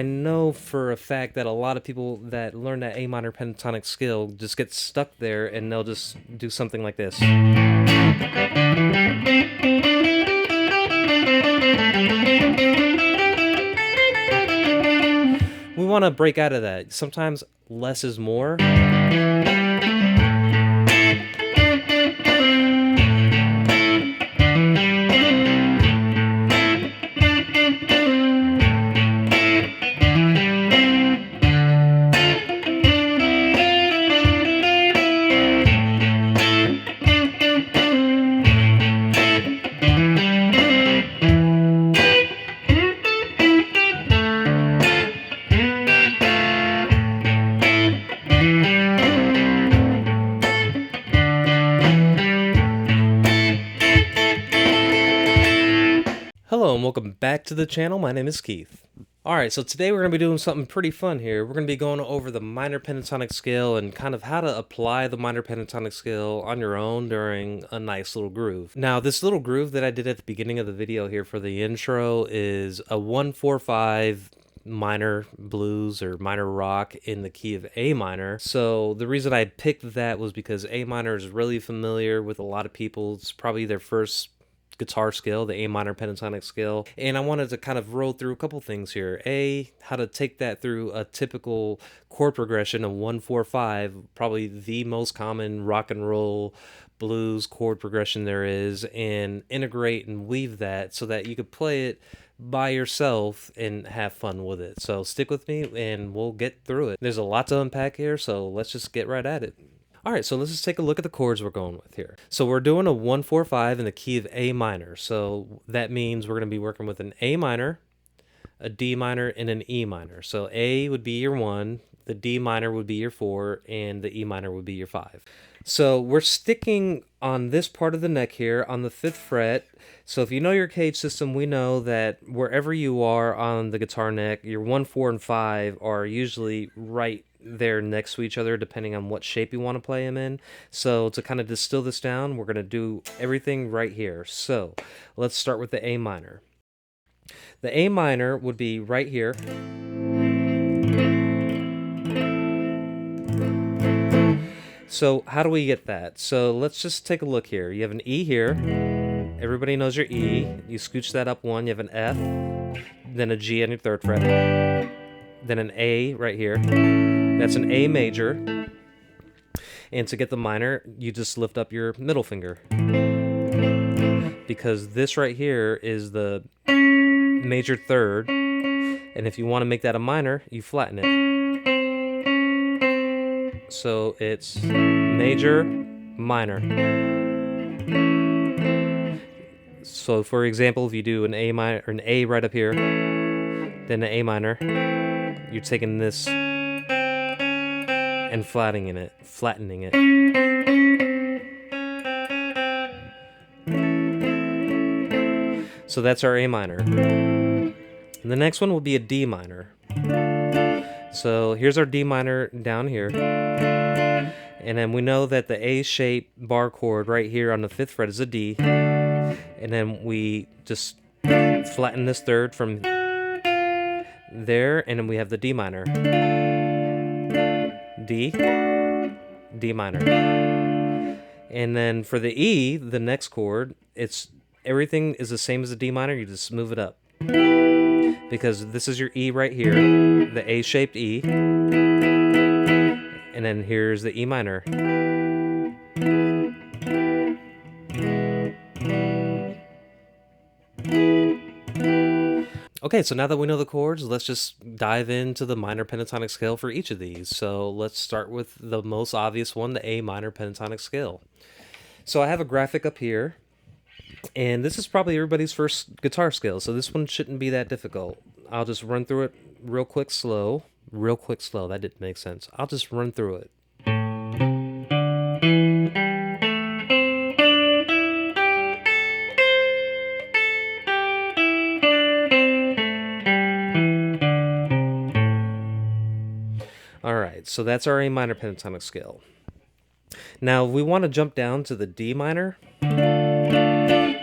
I know for a fact that a lot of people that learn that A minor pentatonic scale just get stuck there and they'll just do something like this. We want to break out of that. Sometimes less is more. Hello and welcome back to the channel. My name is Keith. Alright, so today we're going to be doing something pretty fun here. We're going to be going over the minor pentatonic scale and kind of how to apply the minor pentatonic scale on your own during a nice little groove. Now, this little groove that I did at the beginning of the video here for the intro is a 1-4-5 minor blues or minor rock in the key of A minor. So the reason I picked that was because A minor is really familiar with a lot of people. It's probably their first guitar scale, the A minor pentatonic scale, and I wanted to kind of roll through a couple things here. How to take that through a typical chord progression of 1-4-5, probably the most common rock and roll blues chord progression there is, and integrate and weave that so that you could play it by yourself and have fun with it. So stick with me and we'll get through it. There's a lot to unpack here, so let's just get right at it. Alright, so let's just take a look at the chords we're going with here. So we're doing a 1-4-5 in the key of A minor. So that means we're going to be working with an A minor, a D minor, and an E minor. So A would be your 1, the D minor would be your 4, and the E minor would be your 5. So we're sticking on this part of the neck here on the 5th fret. So if you know your cage system, we know that wherever you are on the guitar neck, your 1, 4, and 5 are usually right there next to each other depending on what shape you want to play them in. So to kind of distill this down, we're going to do everything right here. So let's start with the A minor. The A minor would be right here. So how do we get that? So let's just take a look here. You have an E here. Everybody knows your E. You scooch that up 1. You have an F, then a G on your 3rd fret, then an A right here. That's an A major. And to get the minor, you just lift up your middle finger. Because this right here is the major 3rd. And if you want to make that a minor, you flatten it. So it's major, minor. So for example, if you do an A minor or an A right up here, then an A minor, you're taking this and flattening it. So that's our A minor. And the next one will be a D minor. So here's our D minor down here. And then we know that the A-shaped bar chord right here on the 5th fret is a D. And then we just flatten this 3rd from there, and then we have the D minor. D, D minor. And then for the E, the next chord, everything is the same as the D minor, you just move it up. Because this is your E right here, the A-shaped E. And then here's the E minor. Okay, so now that we know the chords, let's just dive into the minor pentatonic scale for each of these. So let's start with the most obvious one, the A minor pentatonic scale. So I have a graphic up here, and this is probably everybody's first guitar scale, so this one shouldn't be that difficult. I'll just run through it real quick, slow. That didn't make sense. I'll just run through it. Alright, so that's our A minor pentatonic scale. Now, we want to jump down to the D minor.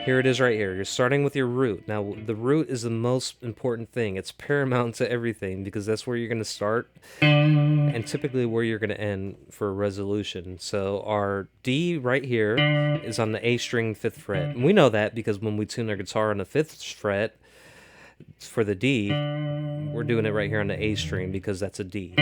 Here it is right here. You're starting with your root. Now, the root is the most important thing. It's paramount to everything because that's where you're going to start and typically where you're going to end for a resolution. So our D right here is on the A string 5th fret. And we know that because when we tune our guitar on the 5th fret for the D, we're doing it right here on the A string because that's a D.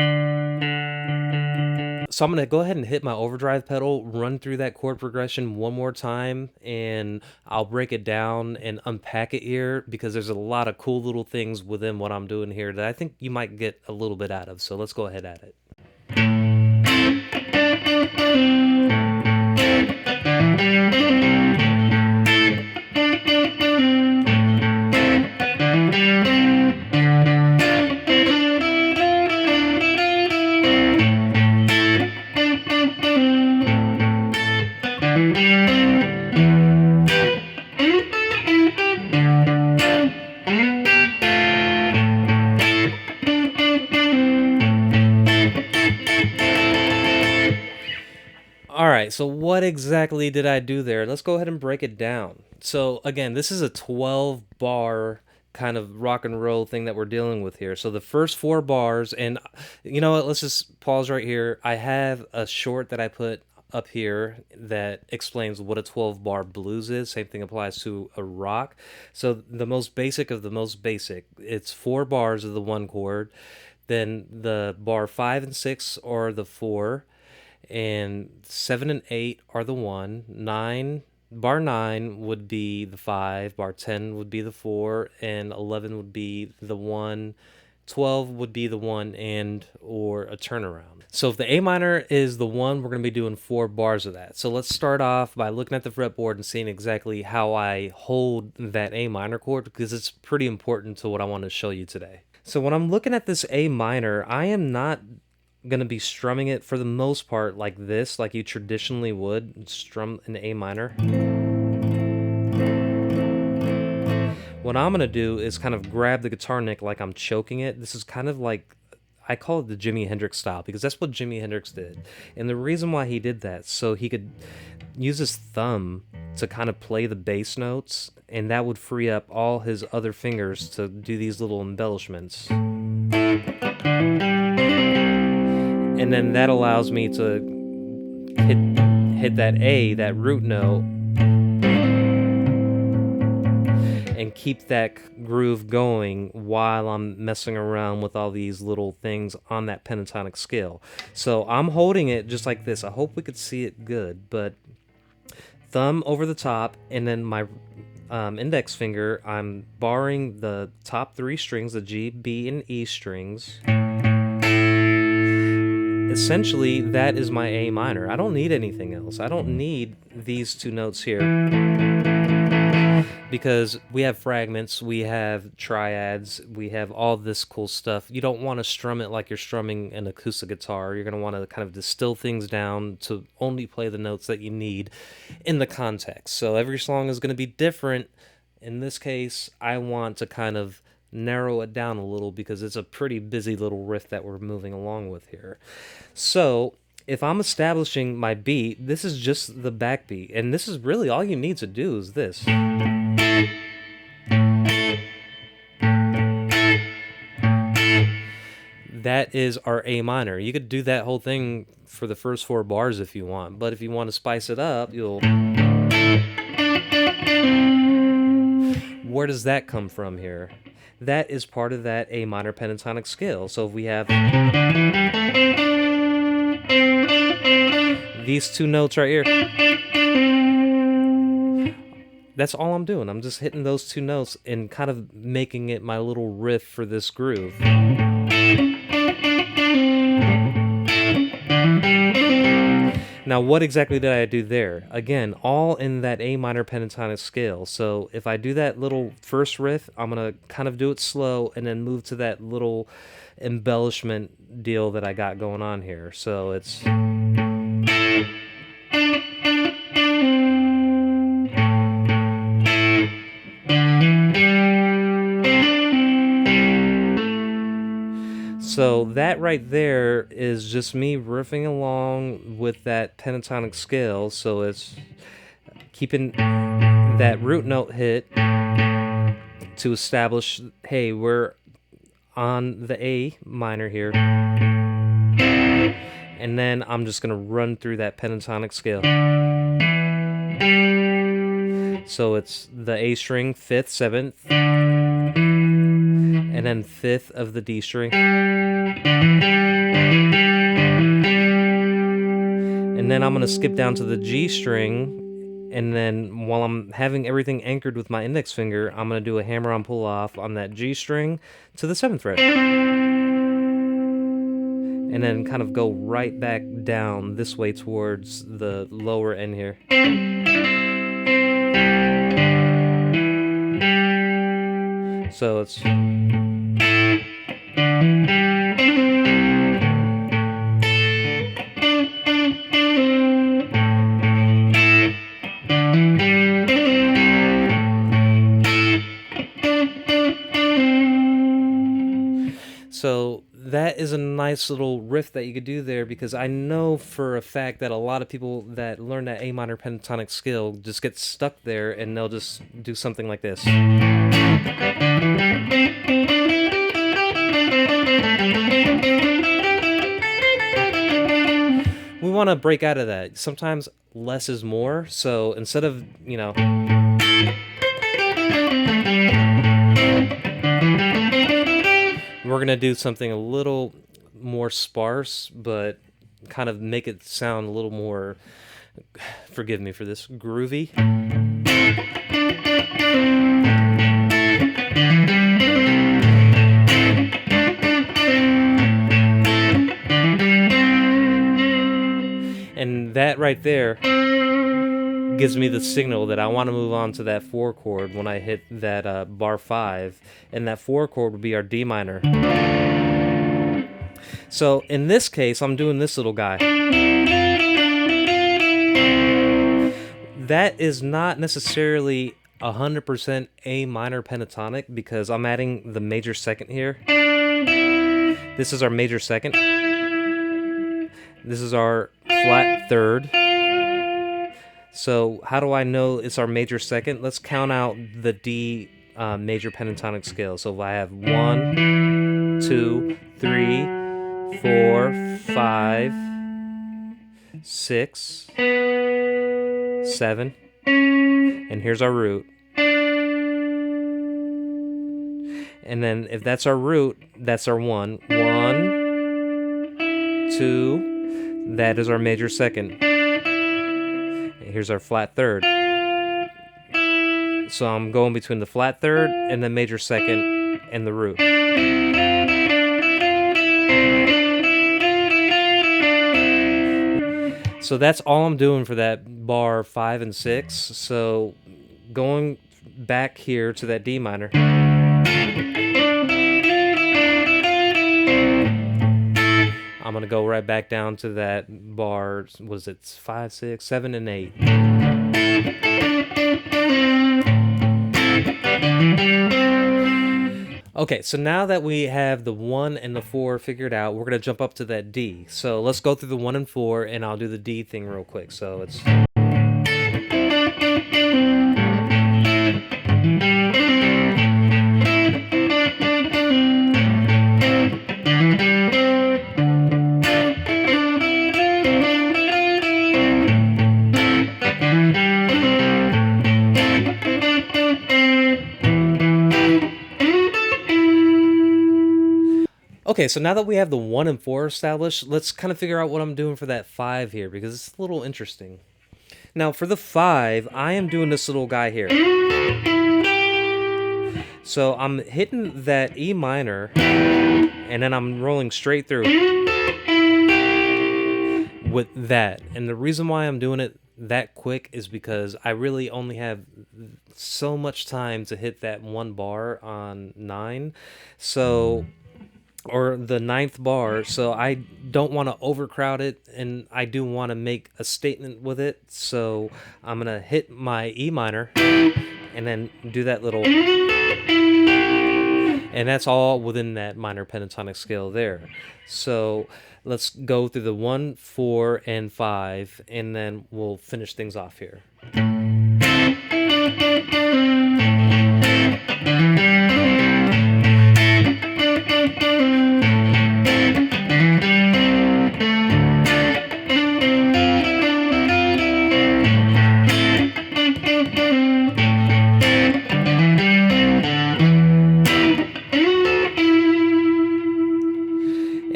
So I'm going to go ahead and hit my overdrive pedal, run through that chord progression one more time, and I'll break it down and unpack it here because there's a lot of cool little things within what I'm doing here that I think you might get a little bit out of. So let's go ahead at it. All right, so what exactly did I do there? Let's go ahead and break it down. So again, this is a 12 bar kind of rock and roll thing that we're dealing with here. So the first 4 bars, and you know what, let's just pause right here. I have a short that I put up here that explains what a 12 bar blues is. Same thing applies to a rock. So the most basic of the most basic, it's 4 bars of the 1 chord. Then the bar 5 and 6 are the 4. And 7 and 8 are the 1. Bar 9 would be the 5. Bar 10 would be the 4. And 11 would be the 1. 12 would be the 1 and or a turnaround. So if the A minor is the 1, we're going to be doing 4 bars of that. So let's start off by looking at the fretboard and seeing exactly how I hold that A minor chord because it's pretty important to what I want to show you today. So when I'm looking at this A minor, I am not going to be strumming it for the most part like this, like you traditionally would strum an A minor. What I'm going to do is kind of grab the guitar neck like I'm choking it. This is kind of like, I call it the Jimi Hendrix style because that's what Jimi Hendrix did. And the reason why he did that, so he could use his thumb to kind of play the bass notes, and that would free up all his other fingers to do these little embellishments. And then that allows me to hit that A, that root note, and keep that groove going while I'm messing around with all these little things on that pentatonic scale. So I'm holding it just like this. I hope we could see it good, but thumb over the top, and then my index finger, I'm barring the top 3 strings, the G, B, and E strings. Essentially, that is my A minor. I don't need anything else. I don't need these 2 notes here because we have fragments, we have triads, we have all this cool stuff. You don't want to strum it like you're strumming an acoustic guitar. You're going to want to kind of distill things down to only play the notes that you need in the context. So every song is going to be different. In this case, I want to kind of narrow it down a little because it's a pretty busy little riff that we're moving along with here. So if I'm establishing my beat, this is just the backbeat, and this is really all you need to do is this. That is our A minor. You could do that whole thing for the first 4 bars if you want, but if you want to spice it up, you'll... Where does that come from here? That is part of that A minor pentatonic scale. So if we have these 2 notes right here, that's all I'm doing. I'm just hitting those 2 notes and kind of making it my little riff for this groove. Now, what exactly did I do there? Again, all in that A minor pentatonic scale. So if I do that little first riff, I'm going to kind of do it slow and then move to that little embellishment deal that I got going on here. So it's... So that right there is just me riffing along with that pentatonic scale. So it's keeping that root note hit to establish, hey, we're on the A minor here. And then I'm just going to run through that pentatonic scale. So it's the A string, 5th, 7th, and then 5th of the D string. And then I'm going to skip down to the G string, and then while I'm having everything anchored with my index finger, I'm going to do a hammer-on pull-off on that G string to the 7th fret. And then kind of go right back down this way towards the lower end here. So it's... So that is a nice little riff that you could do there, because I know for a fact that a lot of people that learn that A minor pentatonic scale just get stuck there and they'll just do something like this. We want to break out of that. Sometimes less is more, so instead of, you know... We're going to do something a little more sparse, but kind of make it sound a little more, forgive me for this, groovy. And that right there gives me the signal that I want to move on to that 4 chord when I hit that bar 5, and that 4 chord would be our D minor. So in this case, I'm doing this little guy. That is not necessarily 100% A minor pentatonic, because I'm adding the major second here. This is our major second. This is our flat third. So how do I know it's our major second? Let's count out the D major pentatonic scale. So if I have 1, 2, 3, 4, 5, 6, 7, and here's our root. And then if that's our root, that's our 1. 1, 2, that is our major second. Here's our flat third. So I'm going between the flat third and the major second and the root. So that's all I'm doing for that bar 5 and 6. So going back here to that D minor. I'm going to go right back down to that bar, was it 5, 6, 7, and 8. Okay, so now that we have the 1 and the 4 figured out, we're going to jump up to that D. So let's go through the 1 and 4, and I'll do the D thing real quick. So it's... Okay, so now that we have the 1 and 4 established, let's kind of figure out what I'm doing for that 5 here, because it's a little interesting. Now, for the 5, I am doing this little guy here. So I'm hitting that E minor, and then I'm rolling straight through with that. And the reason why I'm doing it that quick is because I really only have so much time to hit that 1 bar on 9. So... or the 9th bar, so I don't want to overcrowd it, and I do want to make a statement with it, so I'm going to hit my E minor, and then do that little... and that's all within that minor pentatonic scale there. So let's go through the 1, 4, and 5, and then we'll finish things off here.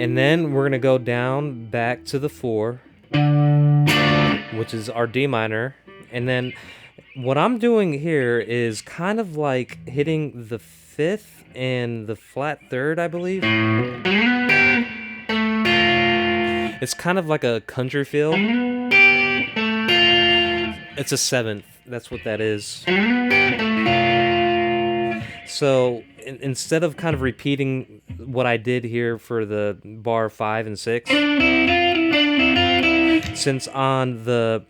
And then we're going to go down back to the 4, which is our D minor. And then what I'm doing here is kind of like hitting the 5th and the flat 3rd, I believe. It's kind of like a country feel. It's a 7th. That's what that is. So instead of kind of repeating what I did here for the bar 5 and 6, since on the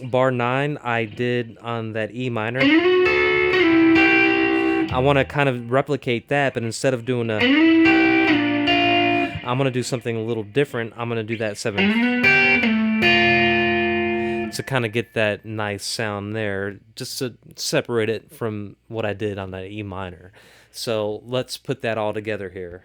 bar 9 I did on that E minor, I want to kind of replicate that, but instead of doing I'm going to do something a little different. I'm going to do that 7th to kind of get that nice sound there, just to separate it from what I did on that E minor. So let's put that all together here.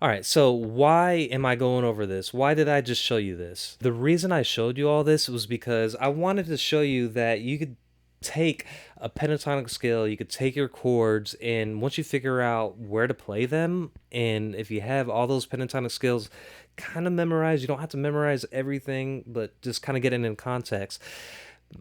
All right, so why am I going over this? Why did I just show you this? The reason I showed you all this was because I wanted to show you that you could take a pentatonic scale, you could take your chords, and once you figure out where to play them, and if you have all those pentatonic scales kind of memorized, you don't have to memorize everything, but just kind of get it in context.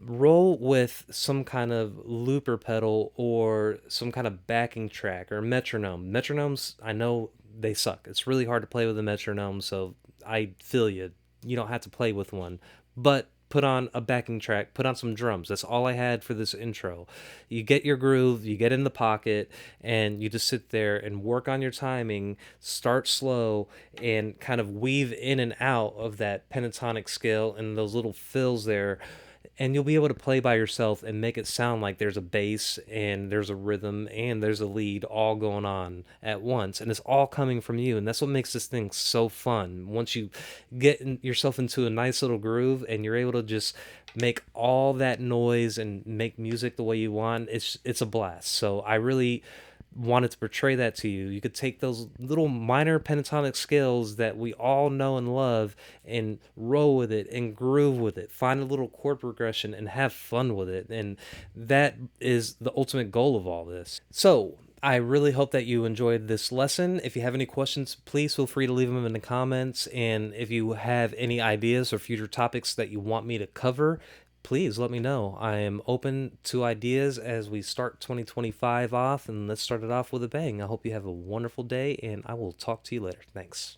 Roll with some kind of looper pedal or some kind of backing track or metronome. Metronomes, I know they suck. It's really hard to play with a metronome, so I feel you. You don't have to play with one. But put on a backing track, put on some drums. That's all I had for this intro. You get your groove, you get in the pocket, and you just sit there and work on your timing, start slow, and kind of weave in and out of that pentatonic scale and those little fills there. And you'll be able to play by yourself and make it sound like there's a bass and there's a rhythm and there's a lead all going on at once, and it's all coming from you. And that's what makes this thing so fun. Once you get yourself into a nice little groove and you're able to just make all that noise and make music the way you want, it's a blast. So I really wanted to portray that to you. You could take those little minor pentatonic scales that we all know and love and roll with it and groove with it. Find a little chord progression and have fun with it. And that is the ultimate goal of all this. So I really hope that you enjoyed this lesson. If you have any questions, please feel free to leave them in the comments. And if you have any ideas or future topics that you want me to cover, please let me know. I am open to ideas as we start 2025 off, and let's start it off with a bang. I hope you have a wonderful day, and I will talk to you later. Thanks.